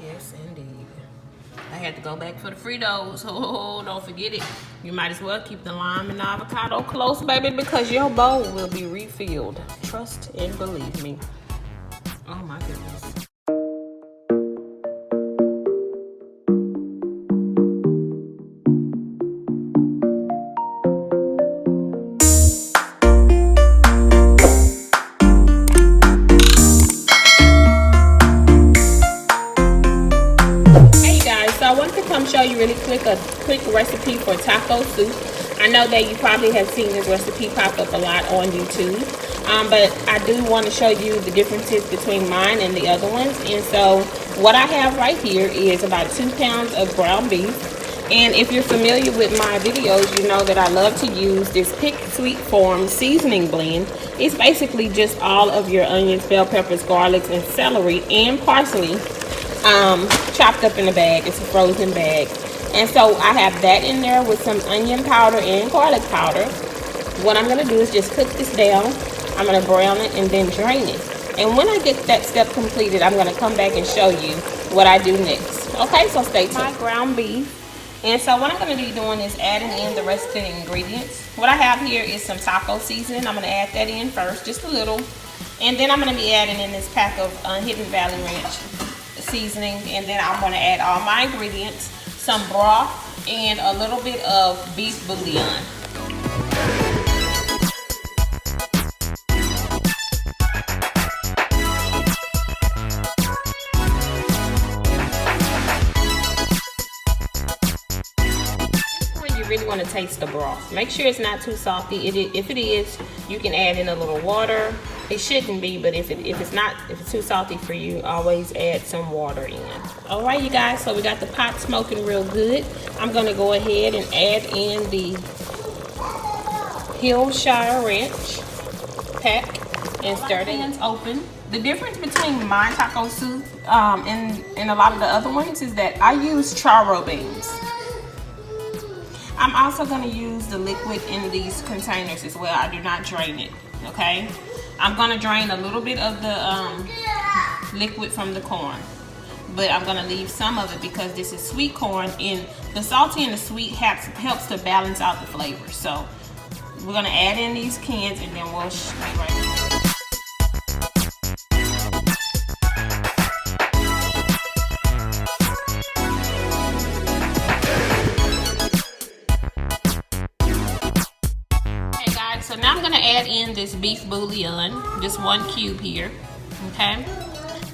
Yes, indeed. I had to go back for the Fritos. Oh, don't forget it. You might as well keep the lime and the avocado close, baby, because your bowl will be refilled. Trust and believe me. Oh my goodness. I wanted to come show you really quick a quick recipe for taco soup. I know that you probably have seen this recipe pop up a lot on YouTube, but I do want to show you the differences between mine and the other ones. And so what I have right here is about 2 pounds of ground beef. And if you're familiar with my videos, you know that I love to use this Pick Sweet Farm seasoning blend. It's basically just all of your onions, bell peppers, garlics, and celery, and parsley chopped up in a bag. It's a frozen bag. And so I have that in there with some onion powder and garlic powder. What I'm going to do is just cook this down. I'm going to brown it and then drain it. And when I get that step completed, I'm going to come back and show you what I do next. Okay, so stay tuned. My ground beef. And so what I'm going to be doing is adding in the rest of the ingredients. What I have here is some taco seasoning. I'm going to add that in first, just a little. And then I'm going to be adding in this pack of Hidden Valley Ranch seasoning. And then I'm going to add all my ingredients, some broth, and a little bit of beef bouillon. Really want to taste the broth. Make sure it's not too salty. If it is, you can add in a little water. It shouldn't be, but if it's too salty for you, always add some water in. All right, you guys. So we got the pot smoking real good. I'm going to go ahead and add in the Hillshire Ranch pack and stir it open. The difference between my taco soup and a lot of the other ones is that I use charro beans. I'm also going to use the liquid in these containers as well. I do not drain it, okay? I'm going to drain a little bit of the liquid from the corn, but I'm going to leave some of it because this is sweet corn, and the salty and the sweet helps to balance out the flavor. So we're going to add in these cans, and then we'll be right back. So now I'm going to add in this beef bouillon, just 1 cube here, okay?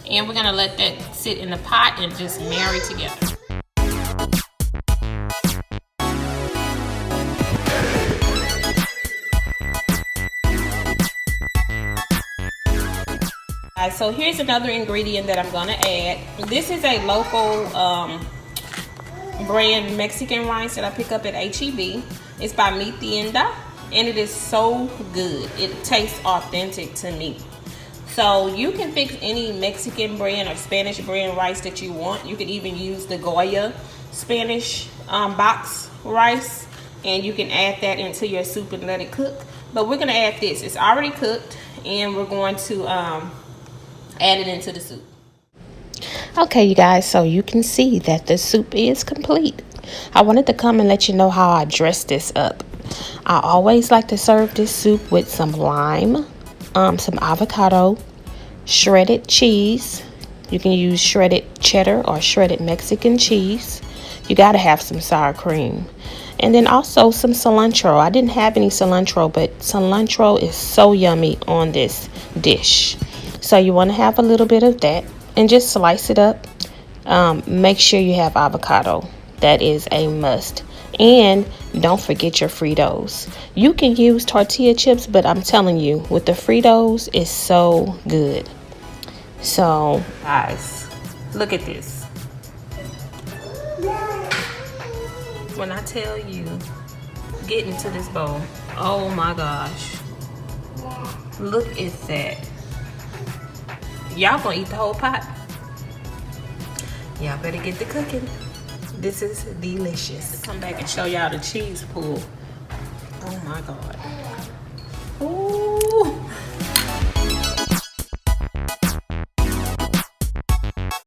And we're going to let that sit in the pot and just marry together. Alright, so here's another ingredient that I'm going to add. This is a local brand Mexican rice that I pick up at HEB. It's by Mi Tienda. And it is so good. It tastes authentic to me. So you can pick any Mexican brand or Spanish brand rice that you want. You can even use the Goya Spanish box rice, and you can add that into your soup and let it cook. But we're going to add this. It's already cooked, and we're going to add it into the soup. Okay, you guys, so you can see that the soup is complete. I wanted to come and let you know how I dress this up. I always like to serve this soup with some lime, some avocado, shredded cheese. You can use shredded cheddar or shredded Mexican cheese. You got to have some sour cream. And then also some cilantro. I didn't have any cilantro, but cilantro is so yummy on this dish. So you want to have a little bit of that and just slice it up. Make sure you have avocado. That is a must. And don't forget your Fritos. You can use tortilla chips, but I'm telling you, with the Fritos, it's so good. So, guys, look at this. When I tell you, get into this bowl. Oh my gosh. Look at that. Y'all gonna eat the whole pot. Y'all better get to cooking. This is delicious. Come back and show y'all the cheese pool. Oh my God.